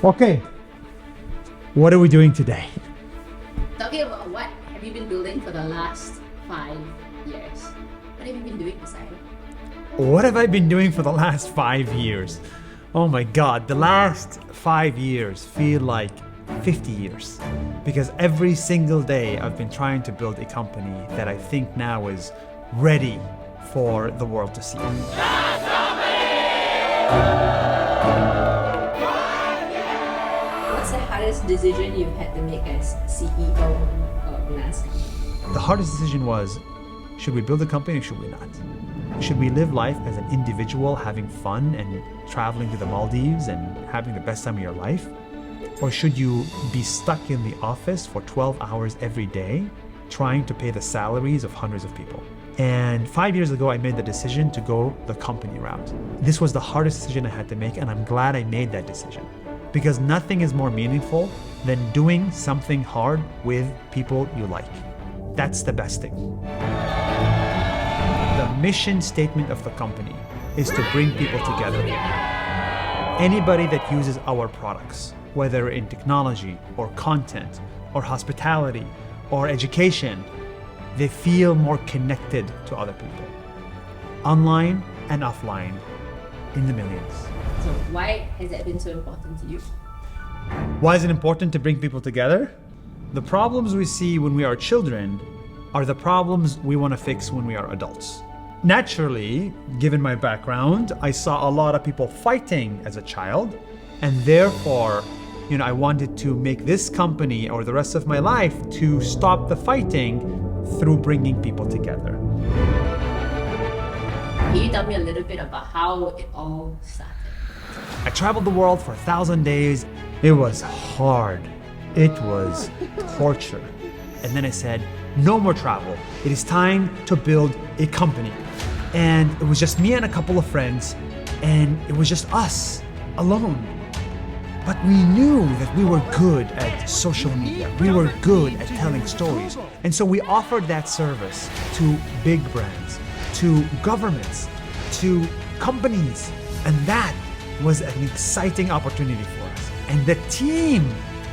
Okay, what are we doing today? Talking about what have you been building for the last 5 years? What have you been doing, Kisah? What have I been doing for the last 5 years? Oh my God, the last 5 years feel like 50 years. Because every single day I've been trying to build a company that I think now is ready for the world to see. What's the hardest decision you've had to make as CEO of Nas Company? The hardest decision was, should we build a company or should we not? Should we live life as an individual, having fun and traveling to the Maldives and having the best time of your life? Or should you be stuck in the office for 12 hours every day, trying to pay the salaries of hundreds of people? And 5 years ago, I made the decision to go the company route. This was the hardest decision I had to make, and I'm glad I made that decision. Because nothing is more meaningful than doing something hard with people you like. That's the best thing. The mission statement of the company is to bring people together. Anybody that uses our products, whether in technology or content or hospitality or education, they feel more connected to other people, online and offline, in the millions. So why has that been so important to you? Why is it important to bring people together? The problems we see when we are children are the problems we want to fix when we are adults. Naturally, given my background, I saw a lot of people fighting as a child, and therefore, I wanted to make this company or the rest of my life to stop the fighting through bringing people together. Can you tell me a little bit about how it all started? I traveled the world for 1,000 days. It was hard. It was torture. And then I said, no more travel. It is time to build a company. And it was just me and a couple of friends, and it was just us, alone. But we knew that we were good at social media. We were good at telling stories. And so we offered that service to big brands, to governments, to companies. And that was an exciting opportunity for us. And the team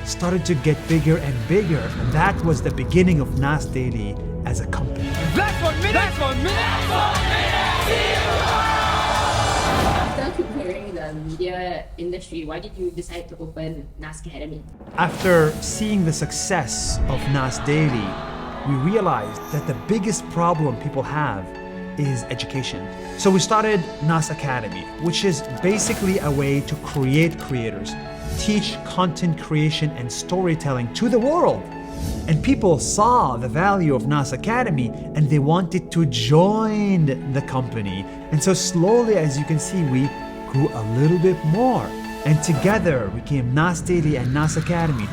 started to get bigger and bigger. And that was the beginning of Nas Daily as a company. That's 1 minute! That's 1 minute! After comparing the media industry, why did you decide to open Nas Academy? After seeing the success of Nas Daily, we realized that the biggest problem people have is education. So we started Nas Academy, which is basically a way to create creators, teach content creation and storytelling to the world. And people saw the value of Nas Academy and they wanted to join the company. And so slowly, as you can see, we grew a little bit more. And together we became Nas Daily and Nas Academy,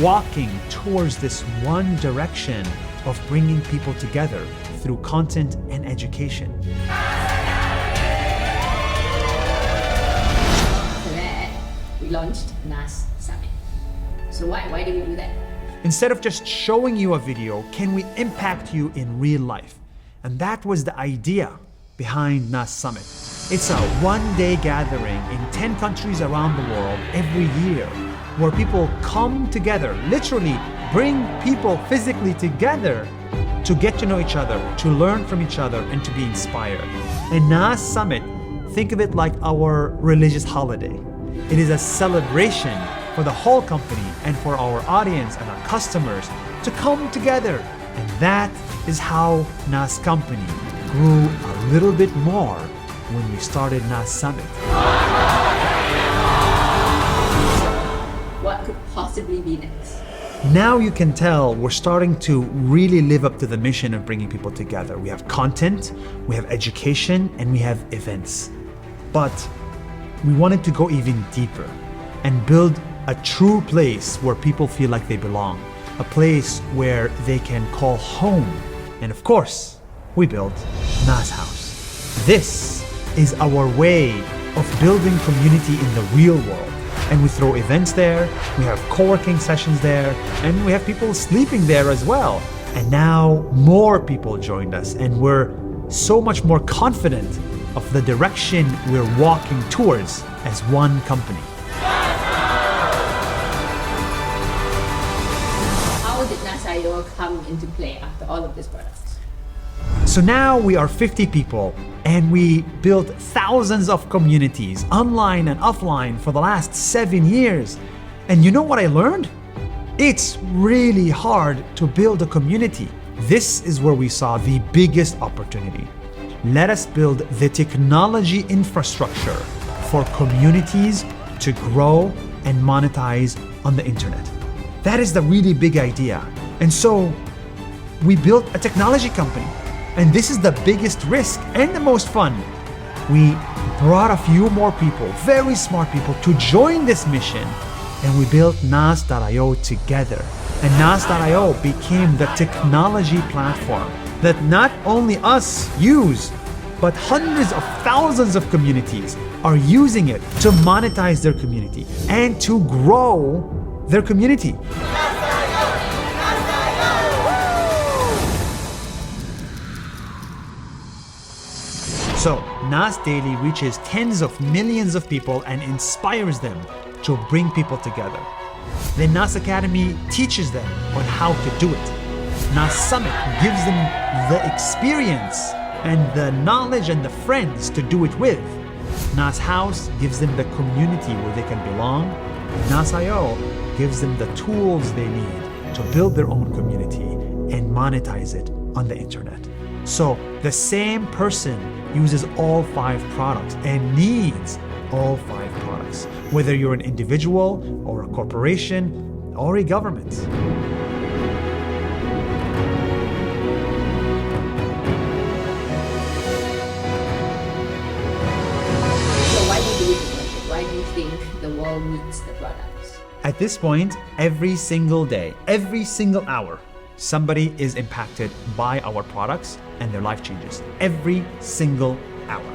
walking towards this one direction of bringing people together through content and education. After that, we launched Nas Summit. So why did we do that? Instead of just showing you a video, can we impact you in real life? And that was the idea behind Nas Summit. It's a one-day gathering in 10 countries around the world every year, where people come together, literally bring people physically together to get to know each other, to learn from each other, and to be inspired. And Nas Summit, think of it like our religious holiday. It is a celebration for the whole company and for our audience and our customers to come together. And that is how Nas Company grew a little bit more when we started Nas Summit. What could possibly be next? Now you can tell we're starting to really live up to the mission of bringing people together. We have content, we have education, and we have events. But we wanted to go even deeper and build a true place where people feel like they belong, a place where they can call home. And of course, we built Nas House. This is our way of building community in the real world. And we throw events there, we have co-working sessions there, and we have people sleeping there as well. And now more people joined us, and we're so much more confident of the direction we're walking towards as one company. Nas.io come into play after all of these products? So now we are 50 people and we built thousands of communities, online and offline, for the last 7 years. And you know what I learned? It's really hard to build a community. This is where we saw the biggest opportunity. Let us build the technology infrastructure for communities to grow and monetize on the internet. That is the really big idea. And so we built a technology company. And this is the biggest risk and the most fun. We brought a few more people, very smart people, to join this mission. And we built Nas.io together. And Nas.io became the technology platform that not only us use, but hundreds of thousands of communities are using it to monetize their community and to grow their community. So, Nas Daily reaches tens of millions of people and inspires them to bring people together. The Nas Academy teaches them on how to do it. Nas Summit gives them the experience and the knowledge and the friends to do it with. Nas House gives them the community where they can belong. Nas.io gives them the tools they need to build their own community and monetize it on the internet. So the same person uses all 5 products and needs all 5 products, whether you're an individual or a corporation or a government. So why do you do it? Why do you think the world needs the products? At this point, every single day, every single hour, somebody is impacted by our products and their life changes. Every single hour.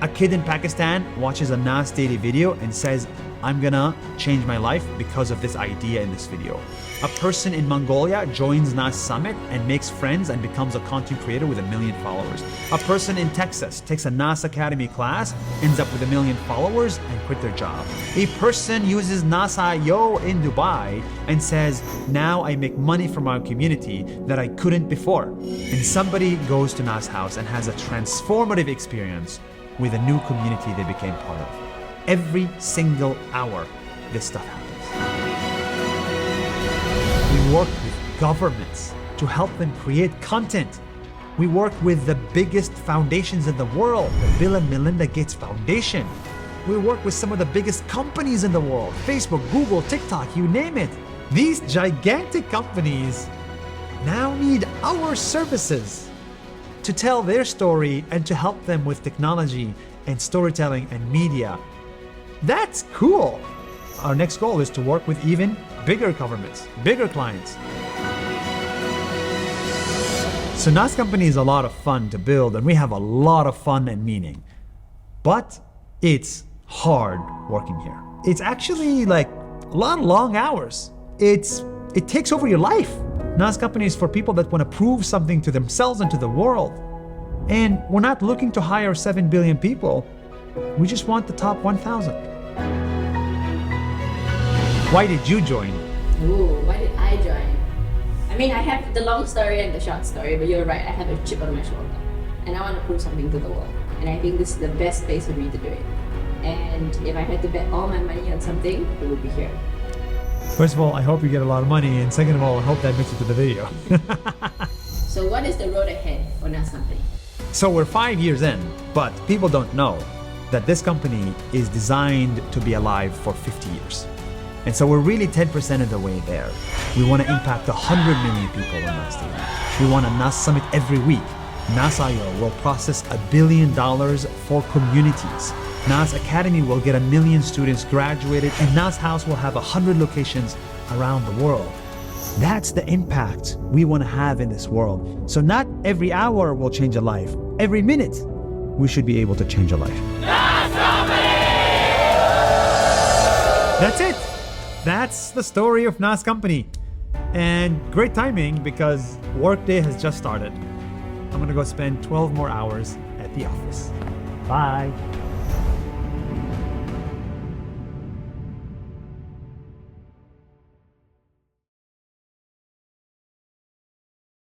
A kid in Pakistan watches a Nas Daily video and says, I'm gonna change my life because of this idea in this video. A person in Mongolia joins Nas Summit and makes friends and becomes a content creator with 1 million followers. A person in Texas takes a Nas Academy class, ends up with 1 million followers and quit their job. A person uses Nas.io in Dubai and says, now I make money from my community that I couldn't before. And somebody goes to Nas House and has a transformative experience with a new community they became part of. Every single hour, this stuff happens. We work with governments to help them create content. We work with the biggest foundations in the world, the Bill and Melinda Gates Foundation. We work with some of the biggest companies in the world, Facebook, Google, TikTok, you name it. These gigantic companies now need our services to tell their story and to help them with technology and storytelling and media. That's cool. Our next goal is to work with even bigger governments, bigger clients. So Nas Company is a lot of fun to build and we have a lot of fun and meaning. But it's hard working here. It's actually like a lot of long hours. It takes over your life. Nas Company is for people that want to prove something to themselves and to the world. And we're not looking to hire 7 billion people. We just want the top 1,000. Why did you join? Ooh, why did I join? I mean, I have the long story and the short story, but you're right, I have a chip on my shoulder. And I want to prove something to the world. And I think this is the best place for me to do it. And if I had to bet all my money on something, it would be here. First of all, I hope you get a lot of money. And second of all, I hope that makes it to the video. So what is the road ahead for Nas Company? So we're 5 years in, but people don't know that this company is designed to be alive for 50 years. And so we're really 10% of the way there. We want to impact 100 million people in Nas Daily. We want a Nas Summit every week. Nas.io will process $1 billion for communities. Nas Academy will get 1 million students graduated, and Nas House will have 100 locations around the world. That's the impact we want to have in this world. So not every hour will change a life. Every minute, we should be able to change a life. That's it. That's the story of Nas Company. And great timing because workday has just started. I'm gonna go spend 12 more hours at the office. Bye.